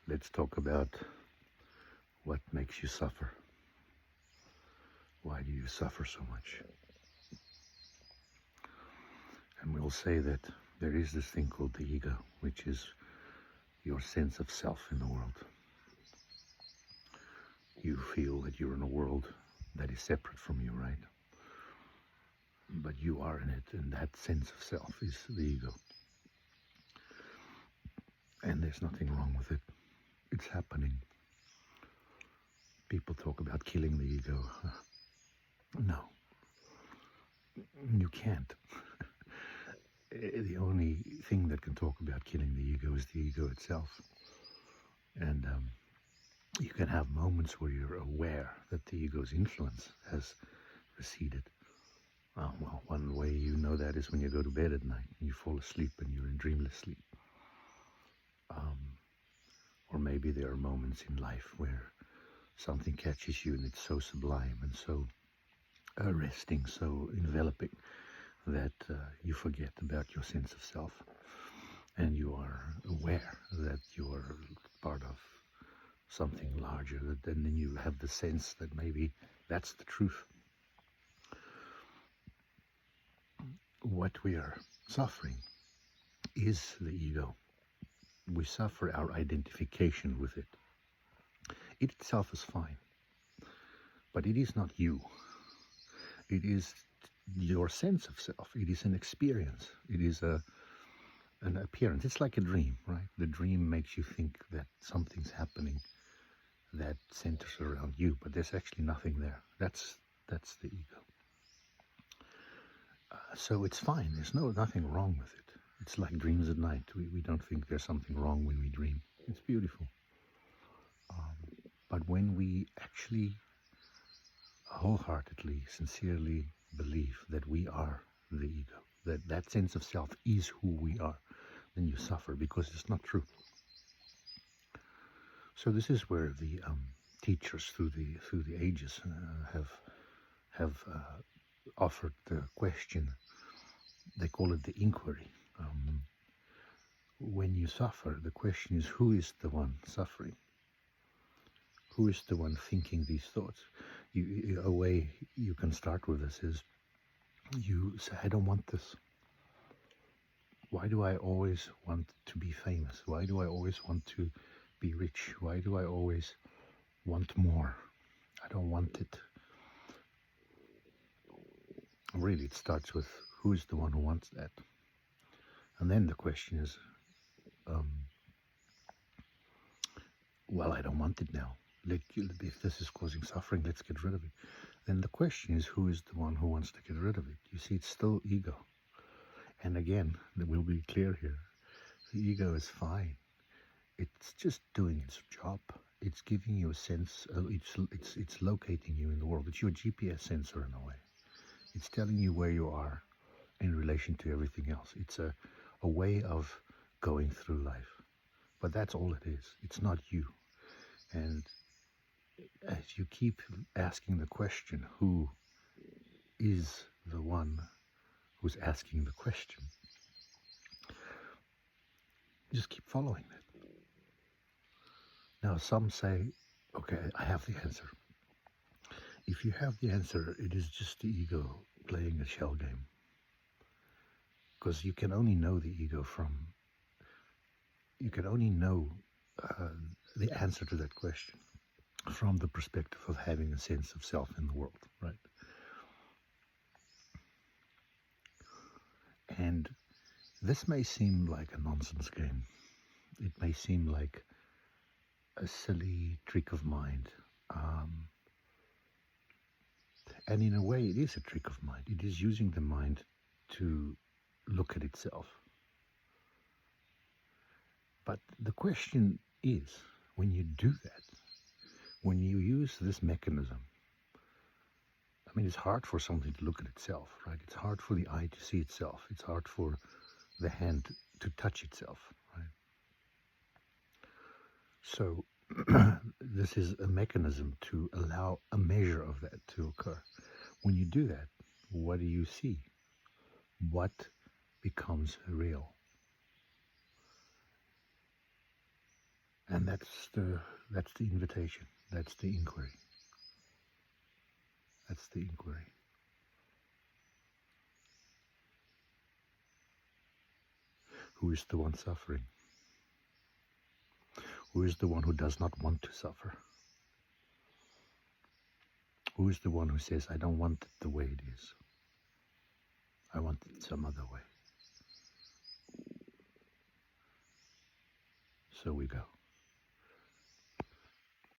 Let's talk about what makes you suffer. Why do you suffer so much? And we'll say that there is this thing called the ego, which is your sense of self in the world. You feel that you're in a world that is separate from you, right? But you are in it, and that sense of self is the ego. And there's nothing wrong with it. It's happening. People talk about killing the ego. No, you can't. The only thing that can talk about killing the ego is the ego itself. And you can have moments where you're aware that the ego's influence has receded. Well, one way you know that is when you go to bed at night and you fall asleep and you're in dreamless sleep. Or maybe there are moments in life where something catches you and it's so sublime and so arresting, so enveloping that you forget about your sense of self and you are aware that you are part of something larger, and then you have the sense that maybe that's the truth. What we are suffering is the ego. We suffer our identification with it. It itself is fine, but it is not you. It is your sense of self. It is an experience. It is an appearance. It's like a dream, right? The dream makes you think that something's happening that centers around you, but there's actually nothing there. That's the ego. So it's fine. There's nothing wrong with it. It's like dreams at night. We don't think there's something wrong when we dream. It's beautiful. But when we actually wholeheartedly, sincerely believe that we are the ego, that sense of self is who we are, then you suffer because it's not true. So this is where the teachers through the ages have offered the question. They call it the inquiry. When you suffer, the question is, who is the one suffering? Who is the one thinking these thoughts? A way you can start with this is you say, I don't want this. Why do I always want to be famous? Why do I always want to be rich? Why do I always want more? I don't want it. Really, it starts with who is the one who wants that? And then the question is, well, I don't want it now. If this is causing suffering, let's get rid of it. Then the question is, who is the one who wants to get rid of it? You see, it's still ego. And again, we'll be clear here. The ego is fine. It's just doing its job. It's giving you a sense. It's locating you in the world. It's your GPS sensor in a way. It's telling you where you are in relation to everything else. It's a way of going through life. But that's all it is. It's not you. And as you keep asking the question, who is the one who's asking the question, just keep following it. Now, some say, okay, I have the answer. If you have the answer, it is just the ego playing a shell game. Because you can only know the ego you can only know the answer to that question from the perspective of having a sense of self in the world, right? And this may seem like a nonsense game. It may seem like a silly trick of mind. And in a way, it is a trick of mind. It is using the mind to look at itself. But the question is, when you do that, when you use this mechanism, I mean, it's hard for something to look at itself, right? It's hard for the eye to see itself. It's hard for the hand to touch itself, right? So this is a mechanism to allow a measure of that to occur. When you do that, what do you see? What becomes real? And that's the invitation. That's the inquiry. That's the inquiry. Who is the one suffering? Who is the one who does not want to suffer? Who is the one who says, I don't want it the way it is. I want it some other way. So we go.